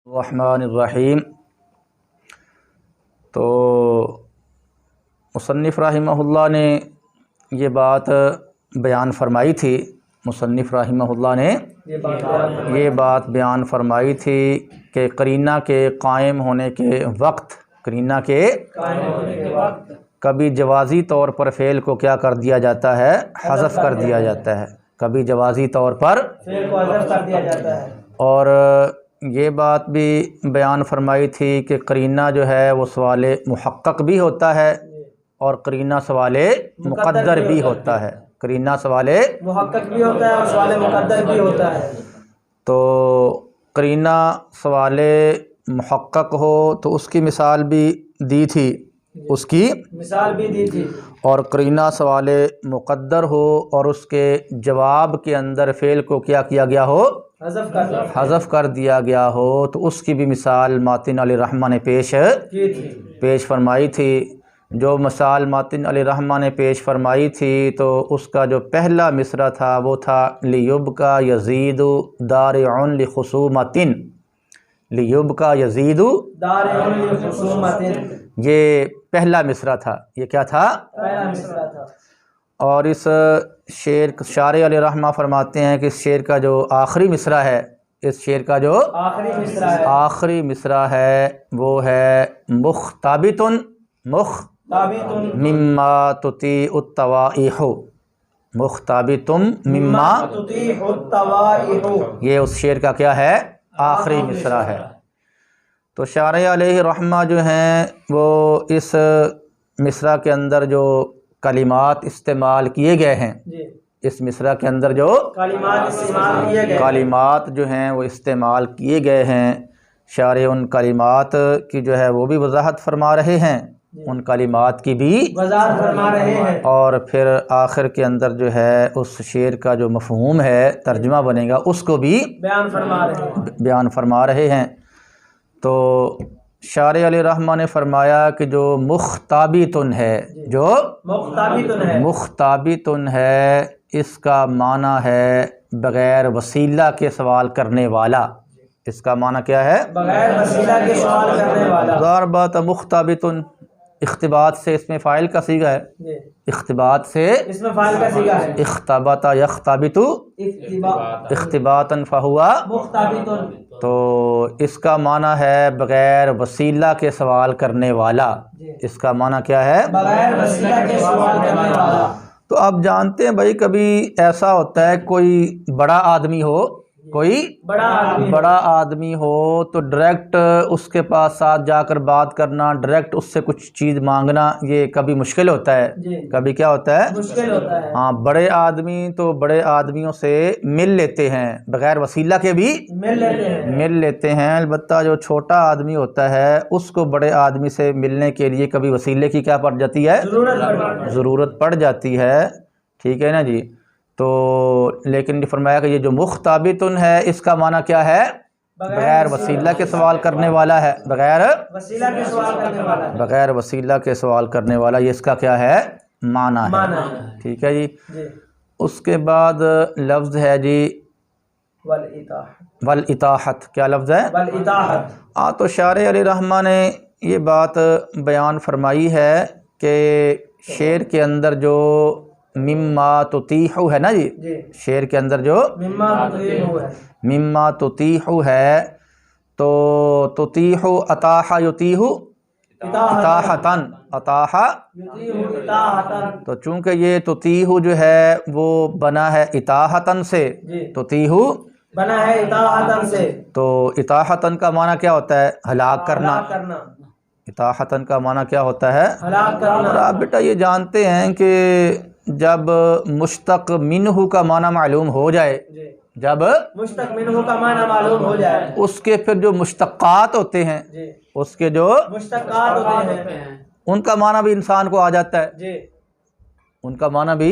الرحمن الرحیم۔ تو مصنف رحمہ اللہ نے یہ بات بیان فرمائی تھی، مصنف رحمہ اللہ نے یہ بات بیان فرمائی تھی کہ قرینہ کے قائم ہونے کے وقت کبھی جوازی طور پر فعل کو کیا کر دیا جاتا ہے، حذف کر دیا جاتا ہے، کبھی جوازی طور پر فعل کو حذف کر دیا جاتا ہے۔ اور یہ بات بھی بیان فرمائی تھی کہ قرینہ جو ہے وہ سوال محقق بھی ہوتا ہے اور قرینہ سوال مقدر بھی ہوتا ہے، قرینہ سوال محقق بھی ہوتا ہے اور سوال مقدر بھی ہوتا ہے۔ تو قرینہ سوال محقق ہو تو اس کی مثال بھی دی تھی، اس کی مثال بھی دی تھی، اور قرینہ سوال مقدر ہو اور اس کے جواب کے اندر فعل کو کیا کیا گیا ہو، حذف کر دیا گیا ہو، تو اس کی بھی مثال ماتن علیہ الرحمہ نے پیش فرمائی تھی۔ جو مثال ماتن علیہ الرحمہ نے پیش فرمائی تھی تو اس کا جو پہلا مصرع تھا وہ تھا لیبقى یزید دارع لخصومۃ، لیبقى یزید دارع لخصومۃ، یہ پہلا مصرع تھا، یہ کیا تھا؟ پہلا مصرع تھا۔ اور اس شعر شارح علیہ الرحمہ فرماتے ہیں کہ اس شعر کا جو آخری مصرع ہے، اس شعر کا جو آخری مصرع ہے وہ ہے مختابط مما تطیع الطوائح، مختابط مما تطیع الطوائح، یہ اس شعر کا کیا ہے؟ آخری مصرع ہے۔ تو شارح علیہ الرحمہ جو ہیں وہ اس مصرع کے اندر جو کلمات استعمال کیے گئے ہیں، اس مصرع کے اندر جو کلمات جو ہیں وہ استعمال کیے گئے ہیں، شارح ان کلمات کی جو ہے وہ بھی وضاحت فرما رہے ہیں، ان کلمات کی بھی وضاحت فرما رہے ہیں، اور پھر آخر کے اندر جو ہے اس شعر کا جو مفہوم ہے، ترجمہ بنے گا، اس کو بھی بیان فرما رہے ہیں۔ تو شارح علیہ الرحمہ نے فرمایا کہ جو مختابطن ہے، جو مختابطن ہے، اس کا معنی ہے بغیر وسیلہ کے سوال کرنے والا۔ اس کا معنی کیا ہے؟ بغیر وسیلہ کے سوال کرنے والا۔ ضربۃ مختابطن، اختباط سے اس میں فاعل کا صیغہ ہے، اختباط سے اس میں فاعل کا صیغہ ہے، اختبط یختبط اختباطا فہو مختابطن، تو اس کا معنی ہے بغیر وسیلہ کے سوال کرنے والا۔ اس کا معنی کیا ہے؟ بغیر وسیلہ کے سوال کرنے والا۔ تو آپ جانتے ہیں بھائی، کبھی ایسا ہوتا ہے کوئی بڑا آدمی ہو، کوئی بڑا آدمی ہو تو ڈائریکٹ اس کے پاس ساتھ جا کر بات کرنا، ڈائریکٹ اس سے کچھ چیز مانگنا، یہ کبھی مشکل ہوتا ہے، کبھی کیا ہوتا ہے؟ مشکل ہوتا ہے۔ ہاں، بڑے آدمی تو بڑے آدمیوں سے مل لیتے ہیں، بغیر وسیلہ کے بھی مل لیتے ہیں، البتہ جو چھوٹا آدمی ہوتا ہے اس کو بڑے آدمی سے ملنے کے لیے کبھی وسیلے کی کیا پڑ جاتی ہے؟ ضرورت پڑ جاتی ہے، ٹھیک ہے نا جی۔ تو لیکن فرمایا کہ یہ جو مختابطن ہے اس کا معنی کیا ہے؟ بغیر وسیلہ کے سوال کرنے والا ہے، بغیر وسیلہ کے سوال کرنے والا، بغیر وسیلہ کے سوال کرنے والا، یہ اس کا کیا ہے؟ معنی ہے، ٹھیک ہے جی۔ اس کے بعد لفظ ہے جی والاتاحت، کیا لفظ ہے؟ والاتاحت۔ تو شارح علیہ الرحمہ نے یہ بات بیان فرمائی ہے کہ شعر کے اندر جو مما تطیح ہے نا جی، شعر کے اندر جو مما تطیح ہے، تو تطیح اتاح یتیح اتاحتن، اتاح، تو چونکہ یہ تطیح جو ہے وہ بنا ہے اتاحتن سے، تطیح بنا ہے اتاحتن سے، تو اتاحتن کا معنی کیا ہوتا ہے؟ ہلاک کرنا۔ اتاحتن کا معنی کیا ہوتا ہے؟ ہلاک کرنا۔ اور آپ بیٹا یہ جانتے ہیں کہ جب مشتق منہ کا معنی معلوم ہو جائے، جب مشتق منہ کا معنی معلوم ہو جائے، اس کے پھر جو مشتقات ہوتے ہیں، اس کے جو مشتقات ہوتے ہیں، ان کا معنی بھی انسان کو آ جاتا ہے، ان کا معنی بھی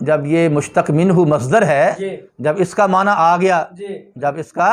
جب یہ مشتق منہ مصدر ہے، جی جب اس کا معنی آ گیا، جی جب اس کا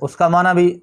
اس کا معنی بھی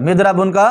مضربن کا۔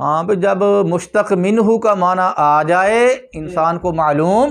ہاں پھر جب مشتق منہ کا معنی آ جائے، انسان کو معلوم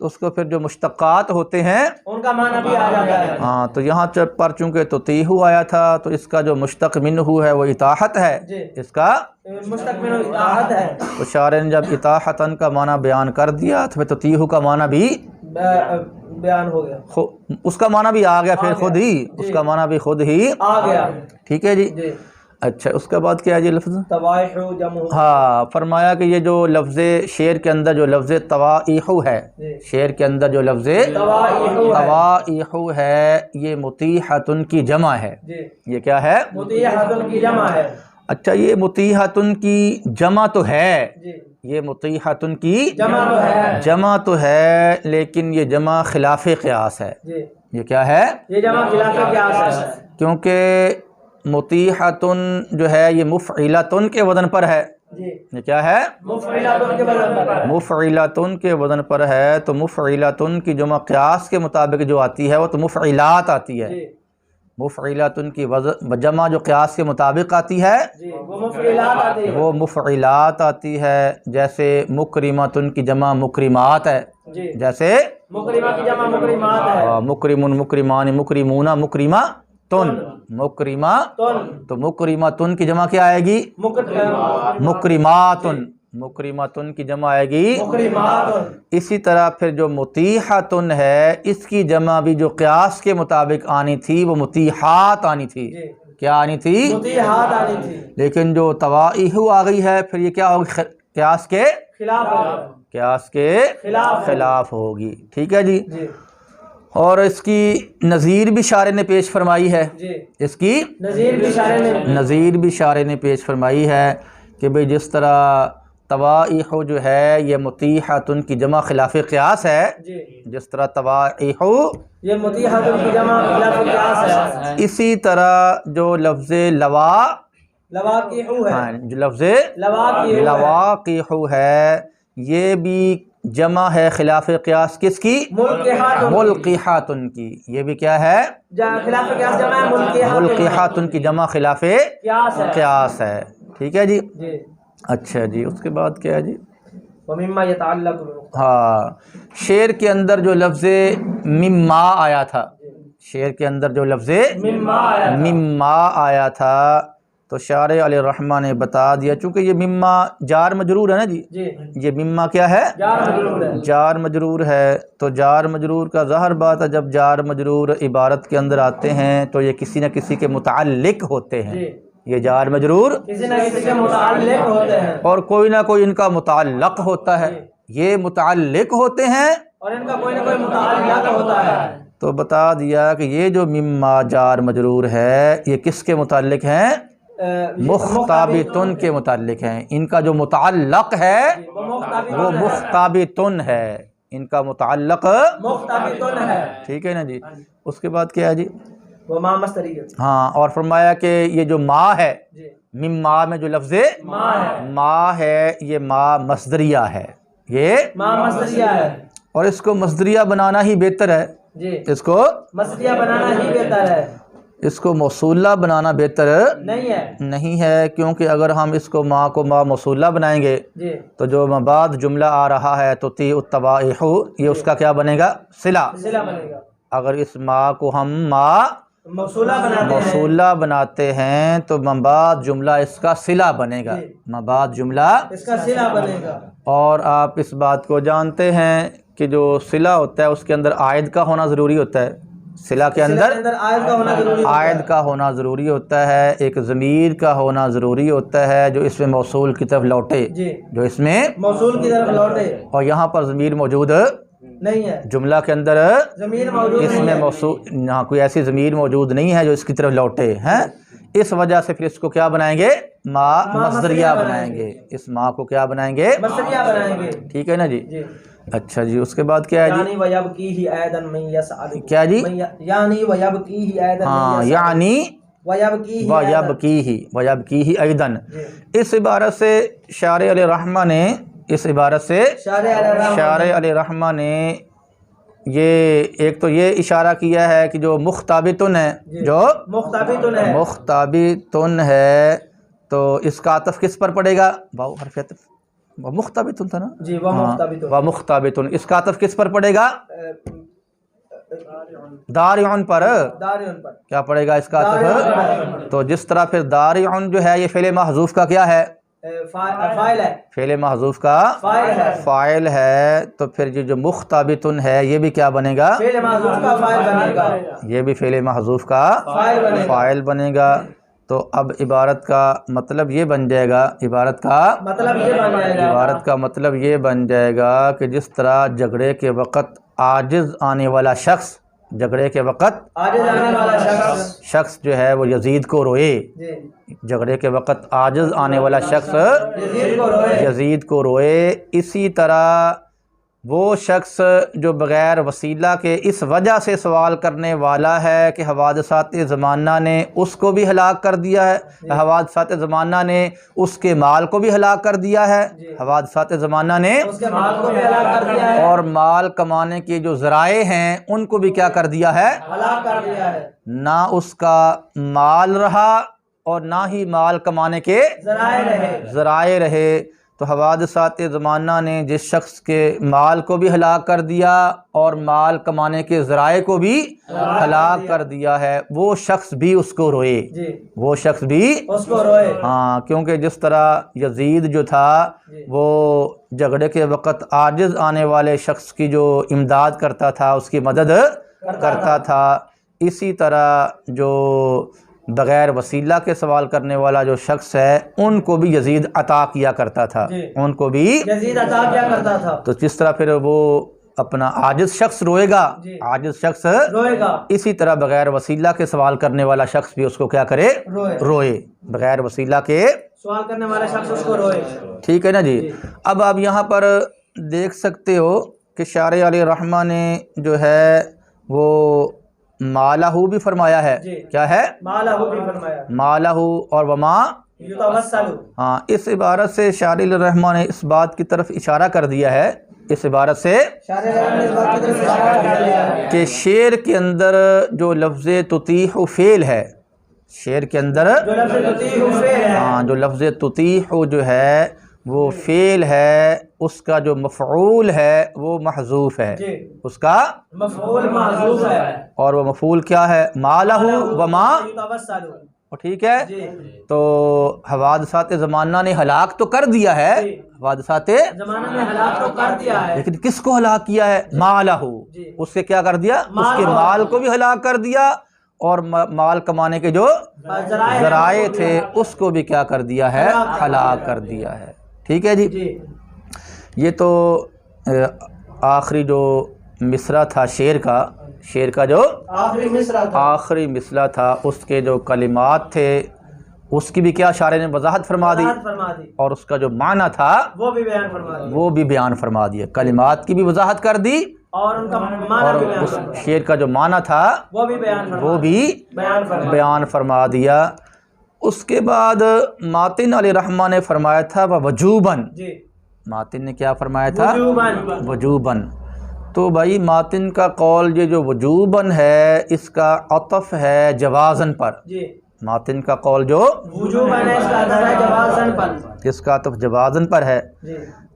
تو اس کو پھر جو مشتقات ہوتے ہیں، ان کا معنی بھی آ جاتا ہے۔ ہاں تو یہاں پر چونکہ تطیع آیا تھا تو اس کا جو مشتق منہ ہے وہ اطاعت ہے، جی اس کا مستقبل اطاعت ہے۔ تو شارح نے جب اطاعتن کا معنی بیان کر دیا تو پھر تطیع کا معنی بھی بیان ہو گیا، اس کا معنی بھی آ گیا پھر خود ہی، اس کا معنی بھی خود ہی آ گیا۔ ٹھیک ہے جی۔ جی اچھا اس کے بعد کیا ہے جی لفظ؟ طوائح جمع۔ ہاں فرمایا کہ یہ جو لفظ شعر کے اندر جو لفظ طوائح ہے، جی شعر کے اندر جو لفظ طوائح ہے یہ مطیحتن کی جمع ہے۔ جی یہ کیا ہے؟ مطیحتن کی جمع ہے۔ اچھا یہ مطیحتن کی جمع تو ہے، جی یہ مطیحتن کی جمع تو ہے۔ جمع تو ہے لیکن یہ جمع خلاف قیاس ہے۔ جی یہ کیا ہے؟ یہ جمع خلاف قیاس ہے، کیونکہ مطیحتن جو ہے یہ مفعلتن کے وزن پر ہے۔ جی یہ کیا ہے؟ مفعلتن کے وزن پر ہے۔ مفعلتن کے وزن پر ہے تو مفعلتن کی جمع قیاس کے مطابق جو آتی ہے وہ تو مفعلات آتی ہے۔ جی مفعلتن کی جمع جو قیاس کے مطابق آتی ہے جی وہ مفعلات آتی ہے۔ وہ مفعلات آتی ہے، جیسے مکرمتن کی جمع مکرمات ہے، جی جیسے مکرمہ کی جمع مکرمات ہے۔ مکرمن مکرمان مکرمون مکرمہ تن مکرمہ، تو مکرمتن کی جمع کیا آئے گی؟ مکرماتن، مکرمتن کی جمع آئے گی مکرمات۔ اسی طرح پھر جو مطیحتن ہے اس کی جمع بھی جو قیاس کے مطابق آنی تھی وہ مطیحات آنی تھی۔ جی کیا آنی تھی؟ مطیحات آنی تھی، لیکن جو طوائح آ گئی ہے پھر یہ کیا ہوگی؟ قیاس کے خلاف ہوگا۔ قیاس کے خلاف ہوگی۔ ٹھیک ہے جی۔ جی اور اس کی نظیر بھی شارح نے پیش فرمائی ہے، جی اس کی نظیر بھی شارح نے نظیر بھی شارح نے پیش فرمائی ہے کہ بھئی جس طرح طوائح جو ہے یہ مطیحتن کی جمع خلاف قیاس ہے، جی جس طرح طوائح یہ مطیحتن کی جمع خلاف قیاس ہے، اسی طرح جو لفظ لوا لواقیح ہے، جو لفظ لواقیح لواقیح ہے یہ بھی جمع ہے خلاف قیاس کس کی؟ ملقحاتن ملقحاتن کی۔ یہ بھی کیا ہے؟ خلاف قیاس جمع ہے ملقحاتن، ملقحاتن کی جمع خلاف قیاس ہے۔ قیاس ہے۔ ٹھیک ہے جی۔ جی اچھا جی اس کے بعد کیا ہے جی؟ ومما يتعلق بالمقتضى، ہاں شعر کے اندر جو لفظ مما آیا تھا، شعر کے اندر جو لفظ مما آیا تھا۔ مما آیا تھا تو شارح علیہ الرحمہ نے بتا دیا، چونکہ یہ مما جار مجرور ہے نا جی، جی یہ مما کیا ہے؟ جار مجرور ہے۔ جار مجرور ہے، تو جار مجرور کا ظاہر بات ہے جب جار مجرور عبارت کے اندر آتے ہیں تو یہ کسی نہ کسی کے متعلق ہوتے ہیں، جی یہ جار مجرور کسی نہ کسی کے متعلق ہوتے ہیں، اور کوئی نہ کوئی ان کا متعلق ہوتا ہے، یہ متعلق ہوتے ہیں اور ان کا کوئی نہ کوئی متعلق ہوتا ہے۔ تو بتا دیا کہ یہ جو مما جار مجرور ہے یہ کس کے متعلق ہیں؟ مخطابتن کے متعلق ہیں۔ ان کا جو متعلق ہے وہ مخطابتن ہے، ان کا متعلق مخطابتن ہے۔ ٹھیک ہے نا جی۔ اس کے بعد کیا ہے جی؟ وما مصدریہ، ہاں اور فرمایا کہ یہ جو ما ہے، جی مما میں جو لفظ ما ہے، ما ہے یہ ما مصدریہ ہے، یہ ما مصدریہ ہے۔ اور اس کو مصدریہ بنانا ہی بہتر ہے، جی اس کو مصدریہ بنانا ہی بہتر ہے، اس کو موصولہ بنانا بہتر نہیں ہے۔ نہیں ہے، کیونکہ اگر ہم اس کو ما کو ما موصولہ بنائیں گے جی تو جو بعد جملہ آ رہا ہے تطیع الطوائح یہ اس کا کیا بنے گا؟ صلہ۔ صلہ بنے گا۔ اگر اس ما کو ہم ما موصولہ بناتے ہیں، موصولہ بناتے ہیں تو بعد جملہ اس کا صلہ بنے گا، بعد جملہ۔ اس کا صلہ بنے گا۔ اور آپ اس بات کو جانتے ہیں کہ جو صلہ ہوتا ہے اس کے اندر عائد کا ہونا ضروری ہوتا ہے، صلہ کے اندر عائد کا ہونا ضروری ہوتا ہے، عائد کا ہونا ضروری ہوتا ہے، ایک ضمیر کا ہونا ضروری ہوتا ہے جو اس میں موصول کی طرف لوٹے، جی جو اس میں موصول کی طرف لوٹے، اور یہاں پر ضمیر موجود نہیں ہے، جملہ کے اندر ضمیر موجود اس نہیں میں ہے، موصول یہاں کوئی ایسی ضمیر موجود نہیں ہے جو اس کی طرف لوٹے ہیں، اس وجہ سے پھر اس کو کیا بنائیں گے؟ ما مصدریہ بنائیں گے، اس ما کو کیا بنائیں گے؟ مصدریہ بنائیں گے، ٹھیک ہے نا جی؟ جی۔ اچھا جی، اس کے بعد کیا ہے جی؟ یعنی وَيَبْكِيهِ أَيْضًا مَن يَسْأَلُ، کیا جی؟ یعنی وَيَبْكِيهِ أَيْضًا مَن ہاں، يَسْأَلُ، یعنی وَيَبْكِيهِ وَيَبْكِيهِ أَيْضًا، جی۔ اس عبارت سے شارح علیہ رحمہ نے، اس عبارت سے شارح علیہ رحمہ نے یہ ایک تو یہ اشارہ کیا ہے کہ جو مختابتن ہے، جو مختابتن ہے، تو اس کا عطف کس پر پڑے گا؟ واو حرف عطف، وہ مختابتن تھا نا جی، وہ مختابتن، وہ مختابتن، اس کا عطف کس پر پڑے گا؟ دارعن پر۔ کیا پڑے گا اس کا عطف؟ تو جس طرح پھر دارعن جو ہے یہ فعل محذوف کا کیا ہے؟ فاعل ہے، فعل محذوف کا فاعل ہے، تو پھر یہ جو مختابتن ہے یہ بھی کیا بنے گا؟ فعل محذوف کا فاعل بنے گا، یہ بھی فعل محذوف کا فاعل بنے گا۔ تو اب عبارت کا مطلب یہ بن جائے گا، عبارت کا مطلب یہ بن جائے گا کہ جس طرح جھگڑے کے وقت عاجز آنے والا شخص، جھگڑے کے وقت شخص جو ہے وہ یزید کو روئے، جھگڑے کے وقت عاجز آنے والا شخص یزید کو روئے، اسی طرح وہ شخص جو بغیر وسیلہ کے اس وجہ سے سوال کرنے والا ہے کہ حوادثات زمانہ نے اس کو بھی ہلاک کر دیا ہے، حوادثات زمانہ نے اس کے مال کو بھی ہلاک کر دیا ہے، حوادثات زمانہ نے اور مال کمانے کے جو ذرائع ہیں ان کو بھی کیا کر دیا ہے؟ نہ اس کا مال رہا اور نہ ہی مال کمانے کے ذرائع رہے۔ تو حوادثات زمانہ نے جس شخص کے مال کو بھی ہلاک کر دیا اور مال کمانے کے ذرائع کو بھی ہلاک کر دیا ہے، وہ شخص بھی اس کو روئے، وہ شخص بھی اس کو روئے، ہاں، کیونکہ جس طرح یزید جو تھا وہ جھگڑے کے وقت عاجز آنے والے شخص کی جو امداد کرتا تھا، اس کی مدد کرتا تھا، اسی طرح جو بغیر وسیلہ کے سوال کرنے والا جو شخص ہے ان کو بھی یزید عطا کیا کرتا تھا، ان کو بھی یزید عطا کیا کرتا تھا۔ تو جس طرح پھر وہ اپنا عاجز شخص روئے گا، عاجز شخص روئے گا، اسی طرح بغیر وسیلہ کے سوال کرنے والا شخص بھی اس کو کیا کرے؟ روئے، بغیر وسیلہ کے سوال کرنے والا شخص اس کو روئے، ٹھیک ہے نا جی؟ اب آپ یہاں پر دیکھ سکتے ہو کہ شارح علیہ رحمہ نے جو ہے وہ مالہ بھی فرمایا ہے، کیا ہے؟ مالہ بھی فرمایا، مالہ اور وما یتوسل، ہاں، اس عبارت سے شارح علیہ رحمہ نے اس بات کی طرف اشارہ کر دیا ہے، اس عبارت سے کہ شعر کے اندر جو لفظ تطیح فعل ہے، شعر کے اندر ہاں جو لفظ تطیح جو ہے وہ فعل ہے، اس کا جو مفعول ہے وہ محذوف ہے، اس کا مفعول محذوف ہے، اور وہ مفعول کیا ہے؟ مالہ وما، ٹھیک ہے؟ تو حوادثات زمانہ نے ہلاک تو کر دیا ہے، حوادثات زمانہ نے ہلاک تو کر دیا ہے، لیکن کس کو ہلاک کیا ہے؟ مالہ، اس سے کیا کر دیا؟ اس کے مال کو بھی ہلاک کر دیا، اور مال کمانے کے جو ذرائع تھے اس کو بھی کیا کر دیا ہے؟ ہلاک کر دیا ہے، ٹھیک ہے جی؟ یہ تو آخری جو مصرع تھا شعر کا جو آخری مصرع تھا، اس کے جو کلمات تھے اس کی بھی کیا شارح نے وضاحت فرما دی، اور اس کا جو معنی تھا وہ بھی بیان فرما دیا، کلمات کی بھی وضاحت کر دی اور ان کا اور اس شعر کا جو معنی تھا وہ بھی بیان فرما دیا۔ اس کے بعد ماتن علیہ رحمہ نے فرمایا تھا وجوباً، ماتن نے کیا فرمایا تھا؟ وجوباً۔ تو بھائی ماتن کا قول یہ جو وجوباً ہے اس کا عطف ہے جوازن پر، ماتن کا قول جو وجوباً ہے اس کا عطف ہے جوازن پر، اس کا عطف جوازن پر ہے،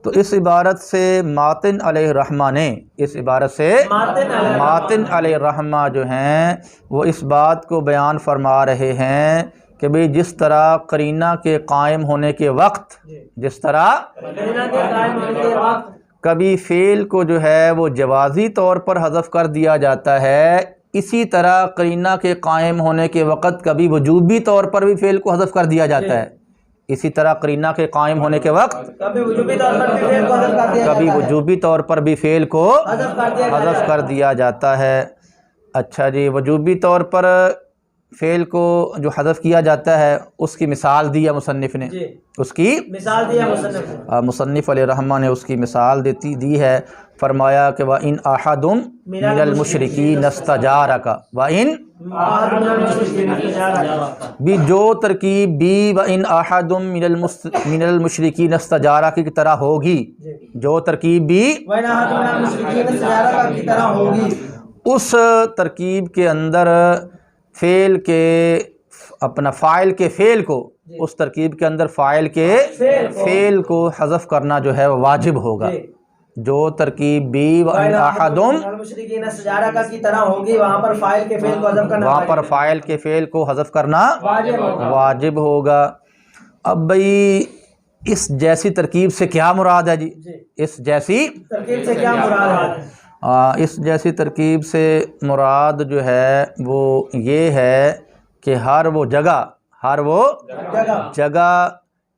تو اس عبارت سے ماتن علیہ رحمہ نے، اس عبارت سے ماتن علیہ رحمہ جو ہیں وہ اس بات کو بیان فرما رہے ہیں کہ بھئی جس طرح قرینہ کے قائم ہونے کے وقت، جس طرح کبھی فعل کو جو ہے وہ جوازی طور پر حذف کر دیا جاتا ہے، اسی طرح قرینہ کے قائم ہونے کے وقت کبھی وجوبی طور پر بھی فعل کو حذف کر دیا جاتا ہے، اسی طرح قرینہ کے قائم ہونے کے وقت کبھی وجوبی طور پر بھی فعل کو حذف کر دیا جاتا ہے۔ اچھا جی، وجوبی طور پر فعل کو جو حذف کیا جاتا ہے اس کی مثال دی ہے مصنف نے، جی اس کی مثال دیا مصنف نے۔ مصنف علیہ رحمہ نے اس کی مثال دی ہے، فرمایا کہ وَإِنْ أَحَدٌ مِّنَ الْمُشْرِكِينَ اسْتَجَارَكَ وَإِنْ بھی جو ترکیب بھی وَإِنْ أَحَدٌ مِّنَ الْمُشْرِكِينَ اسْتَجَارَكَ کی طرح ہوگی، جو ترکیب بھی وَإِنْ أَحَدٌ مِّنَ الْمُشْرِكِينَ اسْتَجَارَكَ کی طرح ہوگی، اس ترکیب کے اندر فعل کے اپنا فاعل کے فعل کو، اس ترکیب کے اندر فاعل کے فعل کو حذف کرنا جو ہے وہ واجب ہوگا۔ جو ترکیب بھی وَإِنْ أَحَدٌ المشرکین استجارہ کی طرح ہوگی، وہاں پر فاعل کے فعل کو حذف کرنا، وہاں پر فاعل کے فعل کو حذف کرنا واجب ہوگا۔ اب بھئی اس جیسی ترکیب سے کیا مراد ہے جی؟ اس جیسی ترکیب سے کیا مراد ہے؟ اس جیسی ترکیب سے مراد جو ہے وہ یہ ہے کہ ہر وہ جگہ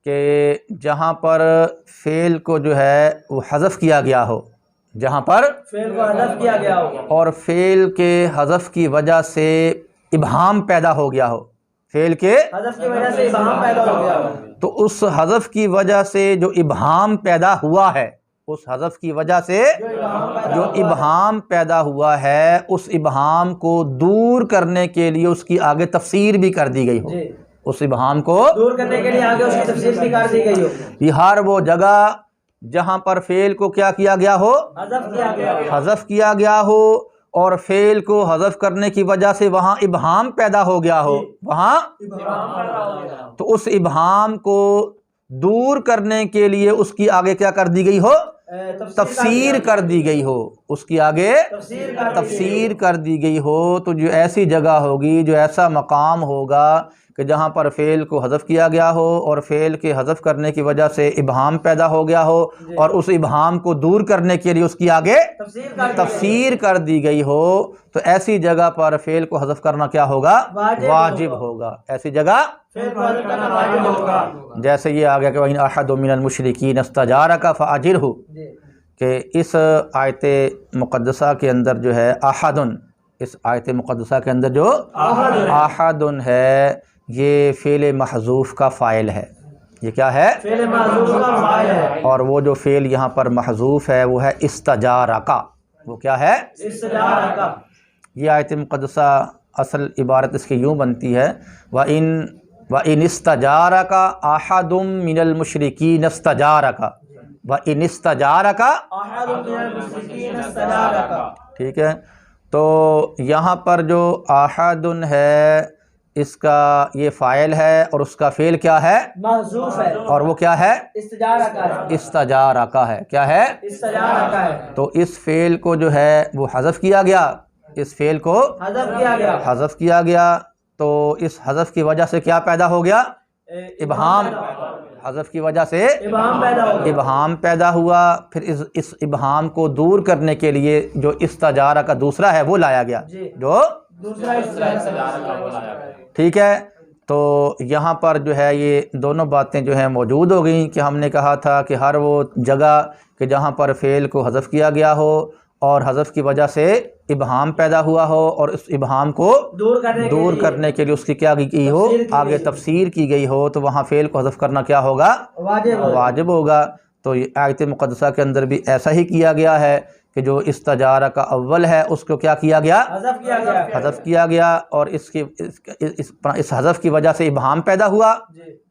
کہ جہاں پر فعل کو جو ہے وہ حذف کیا گیا ہو، جہاں پر فعل کو حذف کیا گیا ہو اور فعل کے حذف کی وجہ سے ابہام پیدا ہو گیا ہو، فعل کے حذف کی وجہ سے ابہام پیدا ہو گیا ہو، تو اس حذف کی وجہ سے جو ابہام پیدا ہوا ہے، اس حذف کی وجہ سے جو ابہام پیدا ہوا ہے، اس ابہام کو دور کرنے کے لیے اس کی آگے تفسیر بھی کر دی گئی ہو، اس ابہام کو دور کرنے کے لیے آگے اس کی تفسیر بھی کر دی گئی ہو۔ یہ ہر وہ جگہ جہاں پر فعل کو کیا کیا گیا ہو، حذف کیا گیا ہو، اور فعل کو حذف کرنے کی وجہ سے وہاں ابہام پیدا ہو گیا ہو، وہاں تو اس ابہام کو دور کرنے کے لیے اس کی آگے کیا کر دی گئی ہو، تفسیر کر دی گئی ہو، اس کی آگے تفسیر کر دی گئی ہو۔ تو جو ایسی جگہ ہوگی، جو ایسا مقام ہوگا کہ جہاں پر فعل کو حذف کیا گیا ہو اور فعل کے حذف کرنے کی وجہ سے ابہام پیدا ہو گیا ہو، اور اس ابہام کو دور کرنے کے لیے اس کی آگے تفسیر کر دی گئی ہو، تو ایسی جگہ پر فعل کو حذف کرنا کیا ہوگا، واجب ہوگا۔ ایسی جگہ جیسے یہ آ گیا کہ وَإِنْ أَحَدٌ مِّنَ الْمُشْرِكِينَ اسْتَجَارَكَ فَأَجِرْهُ، کہ اس آیت مقدسہ کے اندر جو ہے احدن، اس آیت مقدسہ کے اندر جو احدن ہے یہ فعل محذوف کا فاعل ہے۔ یہ کیا ہے؟ فعل محذوف کا فاعل ہے، اور وہ جو فعل یہاں پر محذوف ہے وہ ہے استجارکا۔ وہ کیا ہے؟ استجارہ۔ یہ آیت مقدسہ اصل عبارت اس کی یوں بنتی ہے وَإِنِ اسْتَجَارَكَ أَحَدٌ مِّنَ الْمُشْرِكِينَ اسْتَجَارَكَ وَإِنِ اسْتَجَارَكَ أَحَدٌ مِّنَ الْمُشْرِكِينَ اسْتَجَارَكَ، ٹھیک ہے، تو یہاں پر جو احدن ہے اس کا یہ فاعل ہے اور اس کا فعل کیا ہے؟ محذوف ہے، اور وہ کیا ہے؟ استجارہ کا ہے، استجارکا ہے۔ کیا ہے؟ استجارہ کا ہے، تو اس فعل کو جو ہے وہ حذف کیا گیا، اس فعل کو حذف کیا گیا، حذف کیا گیا، تو اس حذف کی وجہ سے کیا پیدا ہو گیا؟ ابہام۔ حذف کی وجہ سے ابہام پیدا ہو گیا، ابہام پیدا ہوا، پھر اس ابہام کو دور کرنے کے لیے جو استجارہ کا دوسرا ہے وہ لایا گیا، جو دوسرا استجارہ، ٹھیک ہے۔ تو یہاں پر جو ہے یہ دونوں باتیں جو ہیں موجود ہو گئیں کہ ہم نے کہا تھا کہ ہر وہ جگہ کہ جہاں پر فعل کو حذف کیا گیا ہو اور حذف کی وجہ سے ابہام پیدا ہوا ہو اور اس ابہام کو دور کرنے کے لیے اس کی کیا کی ہو، آگے تفسیر کی گئی ہو، تو وہاں فعل کو حذف کرنا کیا ہوگا، واجب ہوگا۔ تو یہ آیت مقدسہ کے اندر بھی ایسا ہی کیا گیا ہے کہ جو استجارہ کا اول ہے اس کو کیا کیا گیا، حذف کیا گیا، اور اس حذف کی وجہ سے ابہام پیدا ہوا،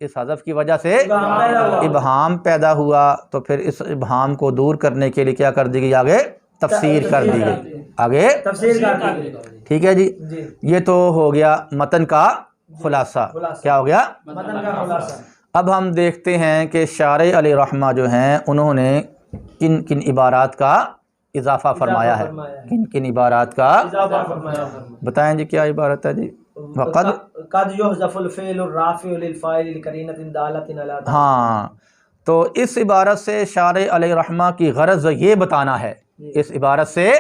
اس حذف کی وجہ سے ابہام پیدا ہوا، تو پھر اس ابہام کو دور کرنے کے لیے کیا کر دی گئی، آگے تفسیر کر دی گئی، آگے تفسیر کر دی گئی، ٹھیک ہے جی۔ یہ تو ہو گیا متن کا خلاصہ۔ کیا ہو گیا؟ متن کا خلاصہ۔ اب ہم دیکھتے ہیں کہ شارح علیہ رحمہ جو ہیں انہوں نے کن کن عبارات کا اضافہ فرمایا ہے، کن کن عبارات کا بتائیں جی، کیا عبارت ہے جی؟ وقد قد يحذف الفعل الرافع للفاعل لقرینۃ دالۃ علی، ہاں، تو اس عبارت سے شارح علیہ رحمہ کی غرض یہ بتانا ہے، اس عبارت سے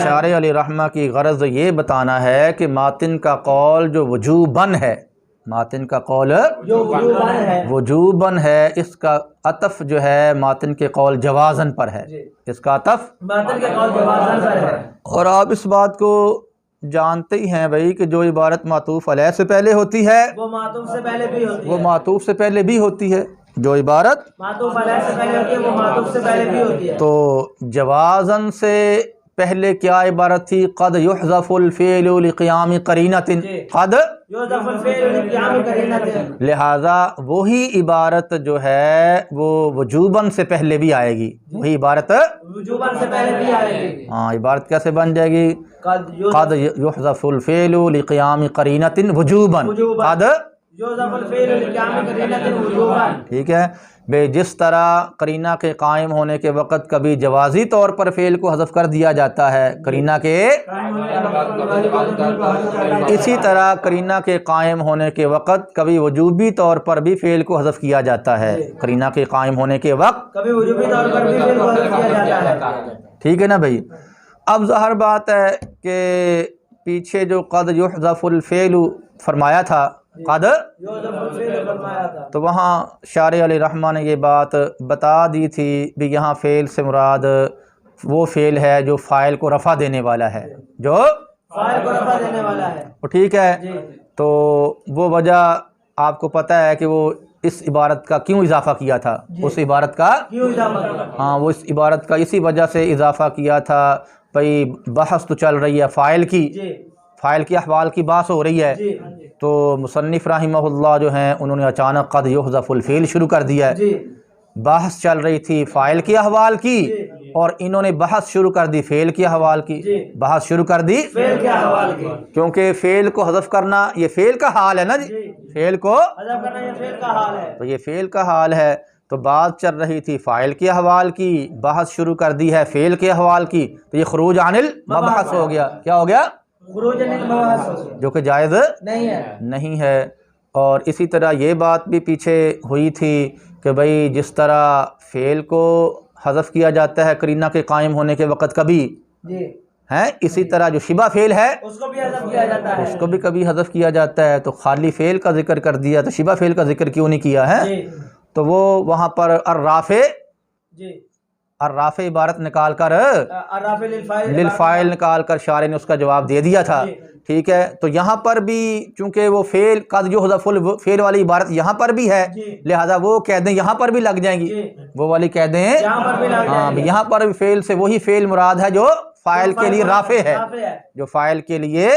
شارح علیہ رحمہ کی غرض یہ بتانا ہے کہ ماتن کا قول جو وجوباً ہے، ماتن کا قول وجوباً ہے، اس کا عطف جو ہے ماتن کے قول جوازاً پر ہے، اس کا عطف ماتن کے قول جوازاً پر ہے، اور آپ اس بات کو جانتے ہی ہیں بھائی کہ جو عبارت معطوف علیہ سے پہلے ہوتی ہے وہ معطوف سے پہلے بھی ہوتی وہ ہے، معطوف سے پہلے بھی ہوتی ہے، جو عبارت معطوف علیہ سے پہلے ہوتی ہے وہ معطوف سے پہلے بھی ہوتی ہے۔ تو جوازن سے پہلے کیا عبارت تھی؟ قد یحذف الفعل لقیام قرینۃ، قد یحذف الفعل لقیام قرینۃ، لہذا وہی عبارت جو ہے وہ وجوباً سے پہلے بھی آئے گی، وہی عبارت وجوباً سے پہلے بھی آئے گی۔ ہاں عبارت کیسے بن جائے گی؟ قد یحذف الفعل لقیام قرینۃ وجوباً، قد یحذف الفعل لقیام قرینۃ وجوباً، ٹھیک ہے بے، جس طرح قرینہ کے قائم ہونے کے وقت کبھی جوازی طور پر فعل کو حذف کر دیا جاتا ہے قرینہ کے، اسی طرح قرینہ کے قائم ہونے کے وقت کبھی وجوبی طور پر بھی فعل کو حذف کیا جاتا ہے قرینہ کے قائم ہونے کے وقت، کبھی وجوبی طور پر بھی فعل کو حذف کیا جاتا ہے۔ ٹھیک ہے نا بھائی؟ اب ظاہر بات ہے کہ پیچھے جو قد یحذف الفعل فرمایا تھا، قد یحذف الفعل فرمایا تھا، تو وہاں شارح علیہ رحمہ نے یہ بات بتا دی تھی بھی یہاں فعل سے مراد وہ فعل ہے جو فاعل کو رفع دینے والا ہے، جو فاعل کو رفع دینے والا ہے۔ ٹھیک ہے، جی تو وہ وجہ آپ کو پتہ ہے کہ وہ اس عبارت کا کیوں اضافہ کیا تھا، اس عبارت کا، کیوں اضافہ کیا؟ ہاں وہ اس عبارت کا اسی وجہ سے اضافہ کیا تھا بھئی بحث تو چل رہی ہے فاعل کی، جی فاعل کی احوال کی بحث ہو رہی ہے، جی تو مصنف رحمہ اللہ جو ہیں انہوں نے اچانک قد یحذف الفعل شروع کر دیا ہے، جی بحث چل رہی تھی فاعل کی احوال کی اور انہوں نے بحث شروع کر دی فعل کی احوال کی، بحث شروع کر دی فعل کے احوال کی، کیونکہ فعل کو حذف کرنا یہ فعل کا حال ہے نا جی، فعل کو حذف کرنا یہ فعل کا حال ہے۔ تو یہ فعل کا حال ہے، تو بات چل رہی تھی فاعل کے احوال کی، بحث شروع کر دی ہے فعل کے احوال کی، تو یہ خروج عن المبحث ہو گیا، کیا ہو گیا؟ خروج عن المبحث جو کہ جائز نہیں ہے۔ اور اسی طرح یہ بات بھی پیچھے ہوئی تھی کہ بھئی جس طرح فعل کو حذف کیا جاتا ہے قرینہ کے قائم ہونے کے وقت کبھی جی ہیں، اسی طرح جو شبہ فعل ہے اس کو بھی حذف کیا جاتا ہے، اس کو بھی کبھی حذف کیا جاتا ہے، تو خالی فعل کا ذکر کر دیا تو شبہ فعل کا ذکر کیوں نہیں کیا ہے؟ جی تو وہ وہاں پر الرافع جی الرافع عبارت نکال کر الرافع للفاعل نکال کر شارح نے اس کا جواب دے دیا تھا، ٹھیک ہے؟ تو یہاں پر بھی چونکہ وہ فعل قد یحذف الفعل والی عبارت یہاں پر بھی ہے، لہذا وہ قیدیں یہاں پر بھی لگ جائیں گی، وہ والی قیدیں یہاں پر بھی لگ ہاں یہاں پر بھی فعل سے وہی فعل مراد ہے جو فاعل کے لیے رافع ہے، جو فاعل کے لیے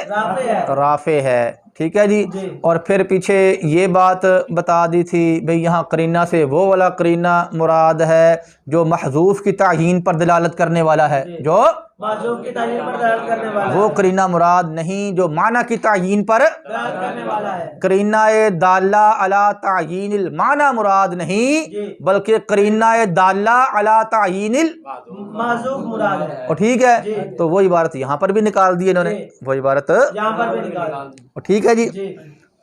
رافع ہے، ٹھیک ہے جی؟ اور پھر پیچھے یہ بات بتا دی تھی بھئی یہاں قرینہ سے وہ والا قرینہ مراد ہے جو محذوف کی تعیین پر دلالت کرنے والا ہے، جو معذوف کی تعیین پر دلالت کرنے والا وہ قرینہ مراد نہیں جو معنی کی تعیین پر دلالت کرنے والا ہے، قرینہ دالہ علی تعیین المعنی مراد نہیں بلکہ قرینہ دالہ علی تعیین معذوف مراد ہے، اور ٹھیک ہے، تو وہ عبارت یہاں پر بھی نکال دی انہوں نے، وہ عبارت یہاں پر بھی نکال، اور ٹھیک ہے جی؟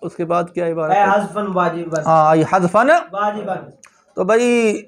اس کے بعد کیا عبارت ہے؟ حذفاً واجباً، ہاں یہ حذفاً، واجباً، تو بھائی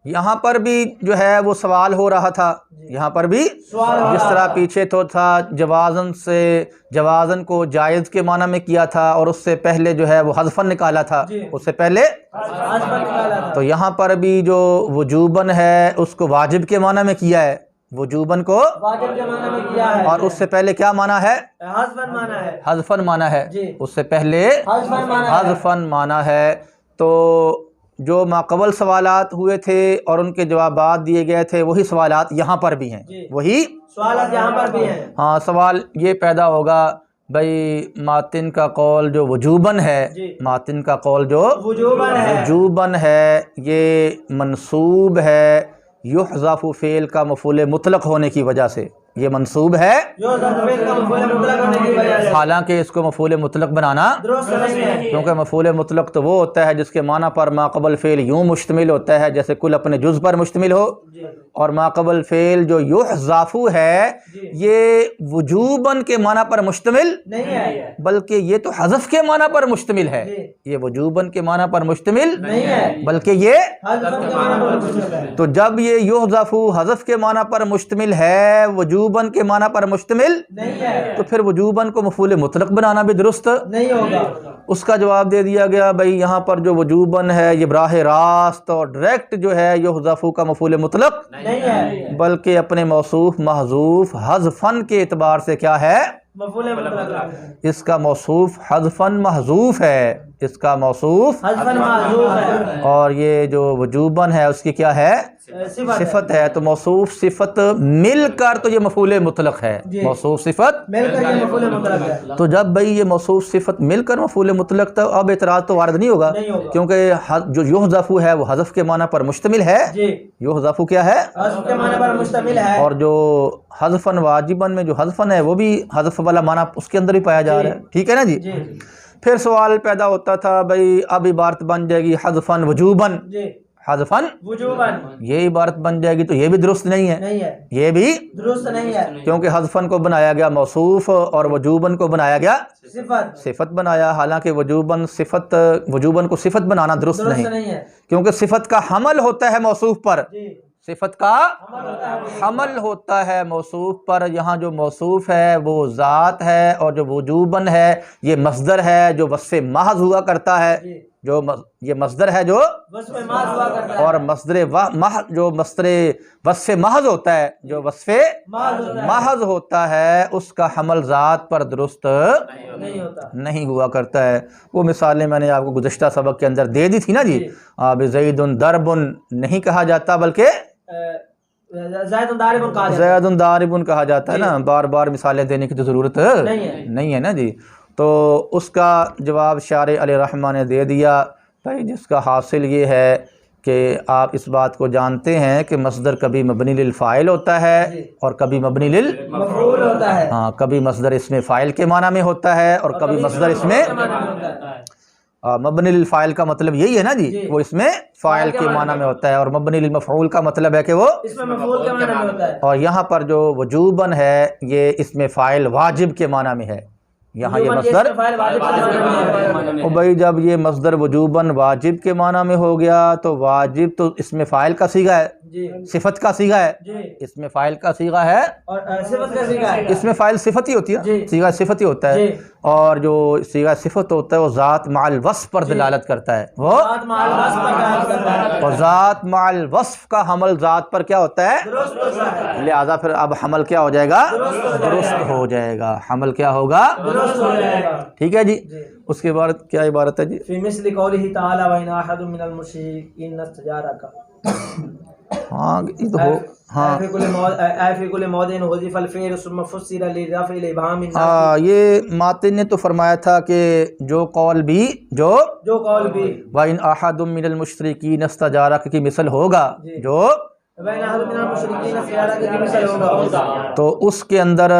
یہاں پر بھی جو ہے وہ سوال ہو رہا تھا، یہاں پر بھی جس طرح پیچھے تو تھا جوازن سے جوازن کو جائز کے معنی میں کیا تھا اور اس سے پہلے جو ہے وہ حذفاً نکالا تھا، اس سے پہلے حذفاً نکالا تھا، تو یہاں پر بھی جو وجوباً ہے اس کو واجب کے معنی میں کیا ہے، وجوباً کو واجب کے معنی میں کیا ہے، اور اس سے پہلے کیا معنی ہے؟ حذفاً معنی ہے، حذفاً معنی ہے، اس سے پہلے حذفاً معنی ہے، حذفاً معنی ہے۔ تو جو ماقبل سوالات ہوئے تھے اور ان کے جوابات دیے گئے تھے وہی سوالات یہاں پر بھی ہیں، وہی سوالات یہاں پر بھی ہیں، ہاں سوال یہ پیدا ہوگا بھئی ماتن کا قول جو وجوباً ہے، ماتن کا قول جو وجوباً ہے یہ منصوب ہے یحذف فعل کا مفعول مطلق ہونے کی وجہ سے، یہ منصوب ہے حالانکہ اس کو مفعول مطلق بنانا درست نہیں ہے، کیونکہ مفعول مطلق تو وہ ہوتا ہے جس کے معنی پر ما قبل فعل یوں مشتمل ہوتا ہے جیسے کل اپنے جز پر مشتمل ہو، اور ما قبل فعل جو یحذف ہے یہ وجوباً کے معنی پر مشتمل نہیں ہے، بلکہ یہ تو حذف کے معنی پر مشتمل ہے، یہ وجوباً کے معنی پر مشتمل نہیں ہے، بلکہ یہ حذف کے معنی پر مشتمل ہے، تو جب یہ یحذف حذف کے معنی پر مشتمل ہے وجوب وجوباً کے معنی پر مشتمل نہیں ہے، تو پھر وجوباً کو مفعول مطلق بنانا بھی درست نہیں ہوگا، اس کا جواب دے دیا گیا بھائی یہاں پر جو وجوباً ہے یہ براہ راست اور ڈائریکٹ جو ہے یحذف کا مفعول مطلق نہیں ہے، بلکہ اپنے موصوف محذوف حذفاً کے اعتبار سے کیا ہے، مفعول مطلق اس کا موصوف حذفاً محذوف ہے، اس کا موصوف حذفاً معذوف ہے، اور یہ جو وجوباً ہے اس کی کیا ہے، صفت ہے، تو موصوف صفت مل کر تو یہ مفعول مطلق ہے، جی، موصوف صفت مل کر یہ مفعول مطلق ہے، تو جب بھئی یہ موصوف صفت مل کر مفعول مطلق تو اب اعتراض تو وارد نہیں ہوگا نہیں ہوگا، کیونکہ جو یحذف ہے وہ حذف کے معنی پر مشتمل ہے، جی، یحذف کیا ہے، حذف کے معنی پر مشتمل ہے، اور جو حذفاً واجباً میں جو حذفاً ہے وہ بھی حذف والا معنی اس کے اندر بھی پایا جا رہا ہے، ٹھیک ہے نا جی۔ جی، پھر سوال پیدا ہوتا تھا بھئی اب عبارت بن جائے گی حذفاً وجوباً، جی، حذفاً وجوباً یہ عبارت بن جائے گی تو یہ بھی درست نہیں ہے، نہیں ہے، یہ بھی درست نہیں ہے، کیونکہ حذفاً کو بنایا گیا موصوف اور وجوباً کو بنایا گیا صفت صفت بنایا، حالانکہ وجوباً کو صفت بنانا درست درست نہیں، نہیں ہے، کیونکہ صفت کا حمل ہوتا ہے موصوف پر، جی، صفت کا عمل ہوتا ہے، حمل ہوتا ہے موصوف پر، یہاں جو موصوف ہے وہ ذات ہے اور جو وجوباً ہے یہ مصدر ہے جو وصف محض ہوا کرتا ہے، جی، یہ مصدر ہے جو وصف محض ہوا کرتا ہے، اور مصدر وصف محض ہوتا ہے جو وصف محض ہوتا ہے، محض ہوتا ہے اس کا حمل ذات پر درست نہیں ہوتا، نہیں ہوا کرتا ہے۔ وہ مثالیں میں نے آپ کو گزشتہ سبق کے اندر دے دی تھی نا جی، اب زید ضرب نہیں کہا جاتا بلکہ زید ضارب کہا جاتا ہے، زید ضارب کہا جاتا ہے نا، بار بار مثالیں دینے کی تو ضرورت نہیں ہے نا جی۔ تو اس کا جواب شارح علیہ رحمہ نے دے دیا بھائی، جس کا حاصل یہ ہے کہ آپ اس بات کو جانتے ہیں کہ مصدر کبھی مبنی للفاعل ہوتا ہے اور کبھی مبنی مفعول ہوتا ہے، ہاں کبھی مصدر اس میں فاعل کے معنی میں ہوتا ہے اور کبھی مصدر اس میں مبنی للفاعل کا مطلب یہی ہے نا جی، وہ اس میں فاعل کے معنی میں ہوتا ہے، اور مبنی للمفعول کا مطلب ہے کہ وہ اس میں مفعول کے معنی میں ہوتا ہے، اور یہاں پر جو وجوباً ہے یہ اس میں فاعل واجب کے معنی میں ہے، یہاں یہ مصدر فاعل واجب کے معنی میں ہے، اور بھائی جب یہ مصدر وجوباً واجب کے معنی میں ہو گیا تو واجب تو اس میں فاعل کا صیغہ ہے، جی، صفت کا صیغہ ہے، جی، اس میں فاعل کا صیغہ ہے، اور صفت کا صیغہ ہے، اس میں فاعل صفت ہی ہوتی ہے، جی، صیغہ صفت ہی ہوتا ہے، جی، اور جو صیغہ صفت ہوتا ہے وہ ذات مع الوصف پر دلالت کرتا ہے، وہ ذات مع الوصف پر دلالت کرتا ہے، اور ذات مع الوصف کا حمل ذات پر کیا ہوتا ہے، درست ہوتا ہے، لہذا پھر اب حمل کیا ہو جائے گا، درست ہو جائے گا، حمل کیا ہوگا، درست ہو جائے گا، ٹھیک ہے جی۔ اس کے بعد کیا عبارت ہے جی، فی مثل قوله تعالی وَإِنْ أَحَدٌ مِّنَ الْمُشْرِكِينَ اسْتَجَارَكَ، ہاں یہ تو ہو ہاں فی کل موضع حذف الفعل ثم فسر لرفع الابهام النافی، یہ ماتن نے تو فرمایا تھا کہ جو قول بھی جو قول بھی وَإِنْ أَحَدٌ مِّنَ الْمُشْرِكِينَ اسْتَجَارَكَ کی مثل ہوگا، جو وَإِنْ أَحَدٌ مِّنَ الْمُشْرِكِينَ اسْتَجَارَكَ کی مثل ہوگا، تو اس کے اندر